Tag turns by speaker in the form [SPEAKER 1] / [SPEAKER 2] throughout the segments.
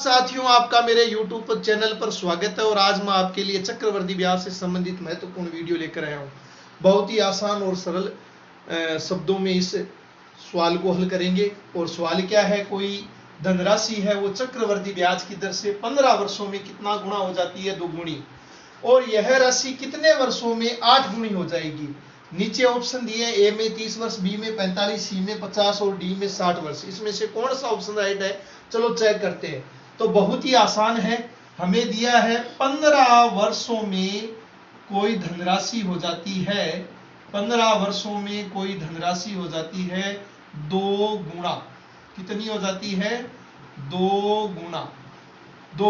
[SPEAKER 1] साथियों, आपका मेरे YouTube चैनल पर स्वागत है और आज मैं आपके लिए चक्रवर्ती ब्याज से संबंधित महत्वपूर्ण वीडियो लेकर आया हूँ। बहुत ही आसान और सरल शब्दों में इस सवाल को हल करेंगे। और सवाल क्या है, कोई धनराशि है वो चक्रवर्ती ब्याज की दर से 15 वर्षों में कितना गुना हो जाती है, दोगुनी, और यह राशि कितने वर्षों में 8 गुनी हो जाएगी। नीचे ऑप्शन दिए, ए में 30 वर्ष, बी में 45, सी में 50 और डी में 60 वर्ष। इसमें से कौन सा ऑप्शन राइट है, चलो चेक करते हैं। तो बहुत ही आसान है, हमें दिया है 15 वर्षों में कोई धनराशि हो जाती है, 15 वर्षों में कोई धनराशि हो जाती है 2 गुना। कितनी हो जाती है? 2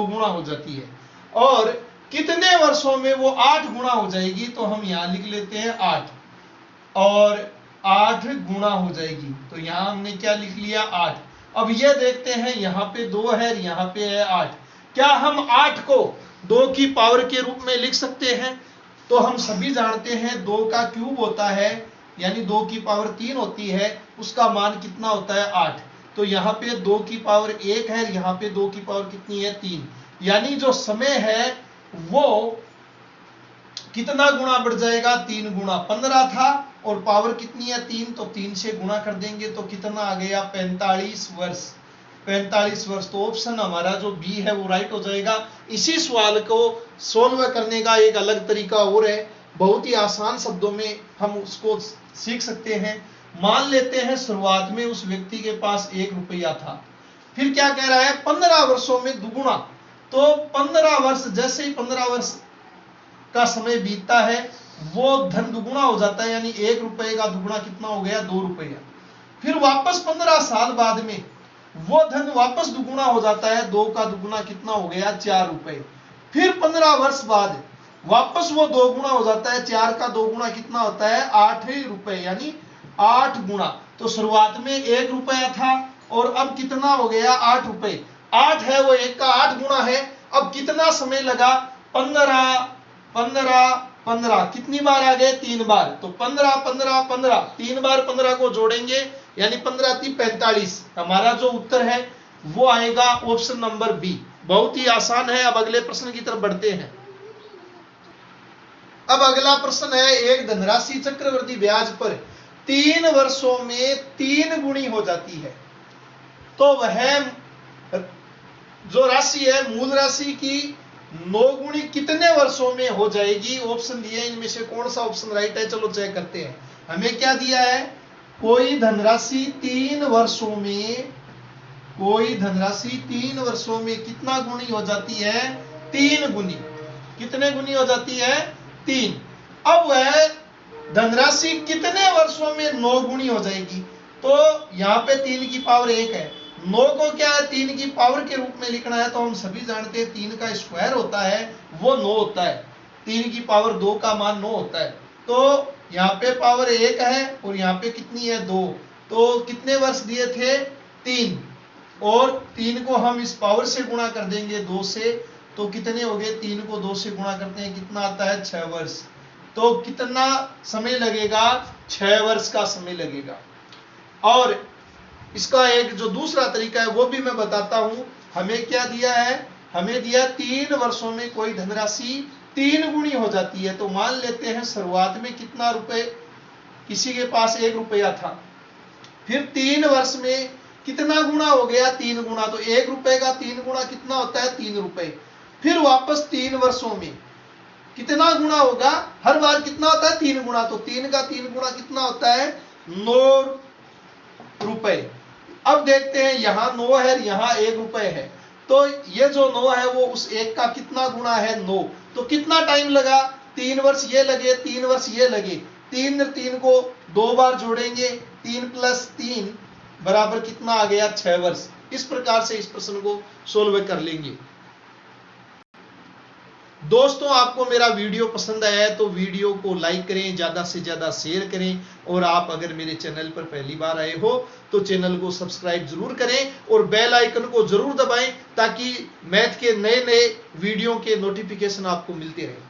[SPEAKER 1] गुना हो जाती है। और कितने वर्षों में वो 8 गुना हो जाएगी, तो हम यहां लिख लेते हैं 8, और 8 गुना हो जाएगी। तो यहां हमने क्या लिख लिया? 8। अब ये देखते हैं, यहाँ पे 2 है, यहाँ पे है 8। क्या हम 8 को 2 की पावर के रूप में लिख सकते हैं? तो हम सभी जानते हैं 2 का क्यूब होता है, यानी 2 की पावर 3 होती है, उसका मान कितना होता है? 8। तो यहाँ पे 2 की पावर 1 है, यहाँ पे 2 की पावर कितनी है? 3। यानी जो समय है वो कितना गुना बढ़ जाएगा? 3 गुना। 15 था और पावर कितनी है? 3, तो 3 से गुना कर देंगे तो कितना आ गया? 45 वर्ष। 45 वर्ष। तो ऑप्शन हमारा जो बी है वो राइट हो जाएगा। इसी सवाल को सोल्व करने का एक अलग तरीका और है, बहुत ही आसान शब्दों में हम उसको सीख सकते हैं। मान लेते हैं शुरुआत में उस व्यक्ति के पास 1 रुपया था, फिर क्या कह रहा है? 15 वर्षों में दुगुना। तो 15 वर्ष, जैसे ही 15 वर्ष का समय बीतता है वो धन दुगुना हो जाता है, यानी 1 रुपए का दुगुना कितना हो गया? 2 रुपया। फिर वापस 15 साल बाद में वो धन वापस दुगुना हो जाता है, 2 का दुगुना कितना हो गया? 4 रुपए। फिर 15 वर्ष बाद वापस वो 2 गुना हो जाता है, 4 का 2 गुना कितना होता है? 8 रुपए, यानी 8 गुना। तो शुरुआत में 1 रुपया था और अब कितना हो गया? 8 रुपए। 8 है वो 1 का 8 गुना है। अब कितना समय लगा? 15 कितनी बार आ गए? 3 बार। तो 15 15 15, 3 बार 15 को जोड़ेंगे, यानी 15 × 45। हमारा जो उत्तर है वो आएगा ऑप्शन नंबर बी। बहुत ही आसान है। अब अगले प्रश्न की तरफ बढ़ते हैं। अब अगला प्रश्न है, एक धनराशि चक्रवर्ती ब्याज पर 3 वर्षों में 3 गुनी हो जाती है, तो वह जो राशि है मूल राशि की 9 गुनी कितने वर्षों में हो जाएगी? ऑप्शन दिए, इनमें से कौन सा ऑप्शन राइट है, चलो चेक करते हैं। हमें क्या दिया है? कोई धनराशि 3 वर्षों में, कोई धनराशि 3 वर्षों में कितना गुनी हो जाती है? 3 गुनी। कितने गुनी हो जाती है? 3। अब वह धनराशि कितने वर्षों में 9 गुनी हो जाएगी? तो यहाँ पे 3 की पावर 1 है, 9 को क्या है? 3 की पावर के रूप में लिखना है। तो हम सभी जानते हैं 3 का स्क्वायर होता है वो 9 होता है, 3 की पावर 2 का मान 9 होता है। तो यहाँ पे पावर 1 है और यहाँ पे कितनी है? 2। तो कितने वर्ष दिए थे? 3, और 3 को हम इस पावर से गुणा कर देंगे 2 से, तो कितने हो गए? 3 को 2 से गुणा करते हैं, कितना आता है? 6 वर्ष। तो कितना समय लगेगा? 6 वर्ष का समय लगेगा। और इसका एक जो दूसरा तरीका है वो भी मैं बताता हूं। हमें क्या दिया है? हमें दिया 3 वर्षों में कोई धनराशि 3 गुनी हो जाती है। तो मान लेते हैं शुरुआत में कितना रुपए, किसी के पास 1 रुपया था, फिर 3 वर्ष में कितना गुना हो गया? 3 गुना। तो 1 रुपए का 3 गुना कितना होता है? 3 रुपए। फिर वापस 3 वर्षों में कितना गुना होगा? हर बार कितना होता है? 3 गुना। तो 3 का 3 गुना कितना होता है? 9 रुपए। अब देखते हैं, यहां 9 है, यहां 1 रुपए है, तो ये जो 9 है वो उस 1 का कितना गुना है? 9। तो कितना टाइम लगा? 3 वर्ष ये लगे, 3 वर्ष ये लगे। 3 को 2 बार जोड़ेंगे, 3 + 3 बराबर कितना आ गया? 6 वर्ष। इस प्रकार से इस प्रश्न को सोल्व कर लेंगे। दोस्तों, आपको मेरा वीडियो पसंद आया है तो वीडियो को लाइक करें, ज़्यादा से ज़्यादा शेयर करें, और आप अगर मेरे चैनल पर पहली बार आए हो तो चैनल को सब्सक्राइब जरूर करें और बेल आइकन को जरूर दबाएं, ताकि मैथ के नए नए वीडियो के नोटिफिकेशन आपको मिलते रहें।